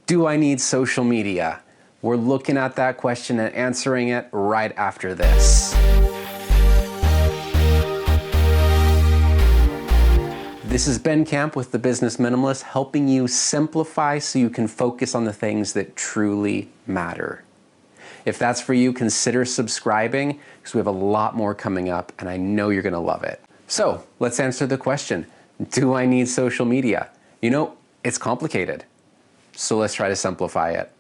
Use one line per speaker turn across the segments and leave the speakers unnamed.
Do I need social media? We're looking at that question and answering it right after this. This is Ben Kamp with the Business Minimalist, helping you simplify so you can focus on the things that truly matter. If that's for you, consider subscribing because we have a lot more coming up and I know you're gonna love it. So let's answer the question, do I need social media? You know, it's complicated. So let's try to simplify it.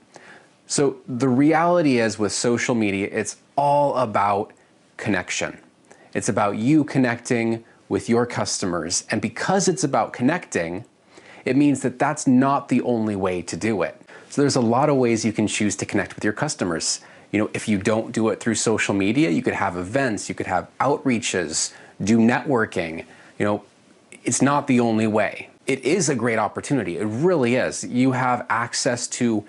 So the reality is with social media, it's all about connection. It's about you connecting with your customers. And because it's about connecting, it means that that's not the only way to do it. So there's a lot of ways you can choose to connect with your customers. You know, if you don't do it through social media, you could have events, you could have outreaches, do networking. You know, it's not the only way. It is a great opportunity. It really is. You have access to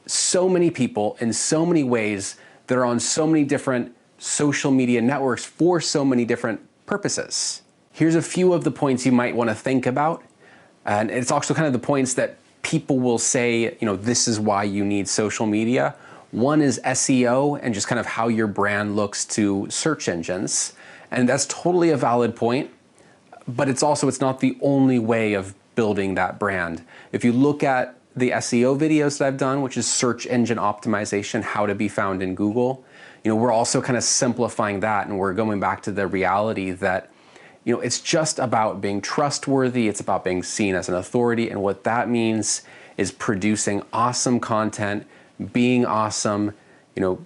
so many people in so many ways that are on so many different social media networks for so many different purposes. Here's a few of the points you might want to think about. And it's also kind of the points that people will say, you know, this is why you need social media. One is SEO and just kind of how your brand looks to search engines. And that's totally a valid point. But it's not the only way of building that brand. If you look at the SEO videos that I've done, which is search engine optimization, how to be found in Google, you know, we're also kind of simplifying that and we're going back to the reality that, you know, it's just about being trustworthy, it's about being seen as an authority, and what that means is producing awesome content, being awesome, you know,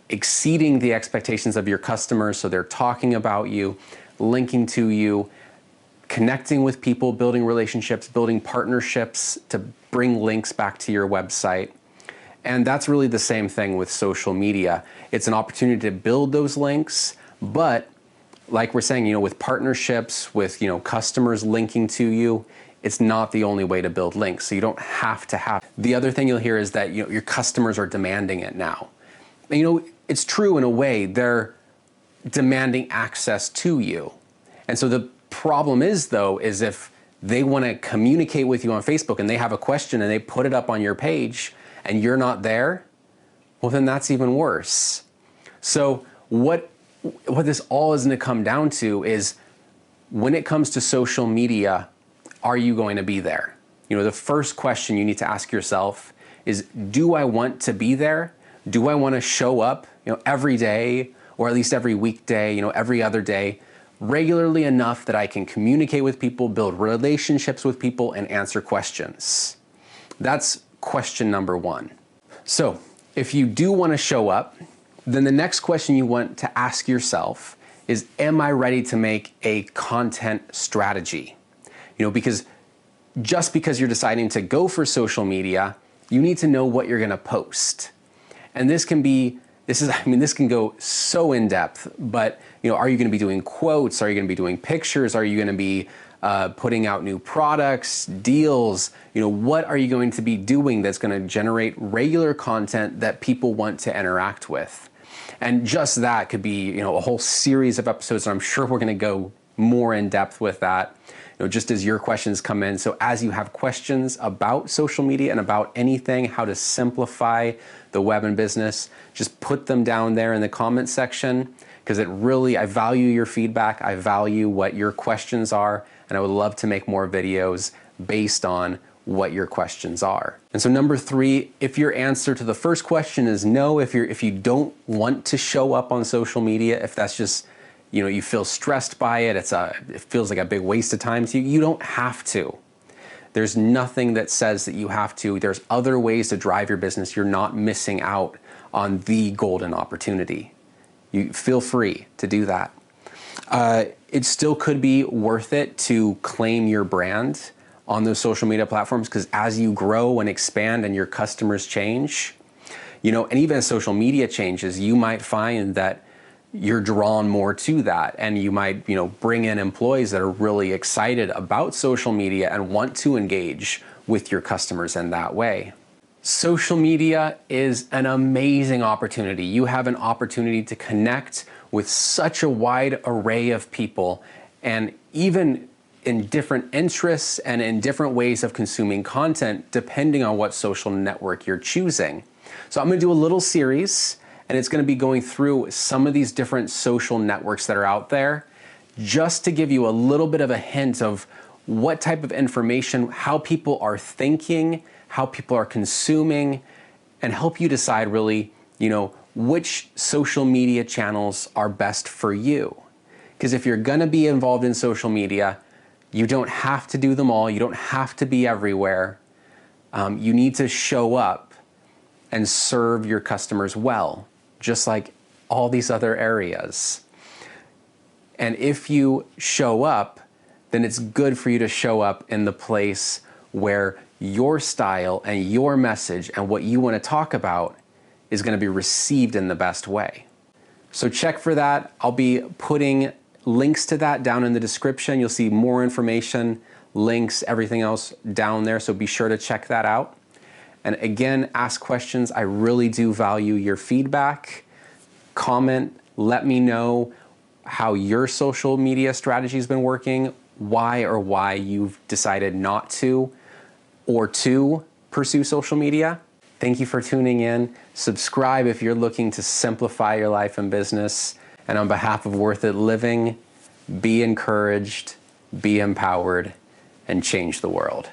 exceeding the expectations of your customers so they're talking about you, linking to you, connecting with people, building relationships, building partnerships to bring links back to your website. And that's really the same thing with social media. It's an opportunity to build those links, but like we're saying, you know, with partnerships, with, you know, customers linking to you, it's not the only way to build links. So you don't have to have. The other thing you'll hear is that, you know, your customers are demanding it now. And, you know, it's true in a way, they're demanding access to you. And so the problem is though, is if they want to communicate with you on Facebook and they have a question and they put it up on your page and you're not there, well then that's even worse. So what this all is going to come down to is when it comes to social media, are you going to be there? You know, the first question you need to ask yourself is, do I want to be there? Do I want to show up, you know, every day or at least every weekday, you know, every other day, regularly enough that I can communicate with people, build relationships with people, and answer questions? That's question number one. So if you do want to show up, then the next question you want to ask yourself is, am I ready to make a content strategy? You know, because just because you're deciding to go for social media, you need to know what you're going to post. And this can go so in depth, but, you know, are you going to be doing quotes? Are you going to be doing pictures? Are you going to be putting out new products, deals? You know, what are you going to be doing that's going to generate regular content that people want to interact with? And just that could be, you know, a whole series of episodes. And I'm sure we're going to go more in depth with that, you know, just as your questions come in. So as you have questions about social media and about anything, how to simplify the web and business, just put them down there in the comment section, because I value your feedback. I value what your questions are, and I would love to make more videos based on what your questions are. And so number three, if your answer to the first question is no, if you don't want to show up on social media, if that's just, you know, you feel stressed by it, it feels like a big waste of time to you, you don't have to. There's nothing that says that you have to. There's other ways to drive your business. You're not missing out on the golden opportunity. You feel free to do that. It still could be worth it to claim your brand on those social media platforms, because as you grow and expand and your customers change, you know, and even as social media changes, you might find that you're drawn more to that, and you might, you know, bring in employees that are really excited about social media and want to engage with your customers in that way. Social media is an amazing opportunity. You have an opportunity to connect with such a wide array of people, and even in different interests and in different ways of consuming content depending on what social network you're choosing. So I'm going to do a little series, and it's going to be going through some of these different social networks that are out there, just to give you a little bit of a hint of what type of information, how people are thinking, how people are consuming, and help you decide really, which social media channels are best for you. Because if you're gonna be involved in social media, you don't have to do them all, you don't have to be everywhere. You need to show up and serve your customers well, just like all these other areas. And if you show up, then it's good for you to show up in the place where your style and your message and what you want to talk about is going to be received in the best way. So check for that. I'll be putting links to that down in the description. You'll see more information, links, everything else down there. So be sure to check that out. And again, ask questions. I really do value your feedback. Comment, let me know how your social media strategy has been working, why you've decided not to or to pursue social media. Thank you for tuning in. Subscribe if you're looking to simplify your life and business. And on behalf of Worth It Living, be encouraged, be empowered, and change the world.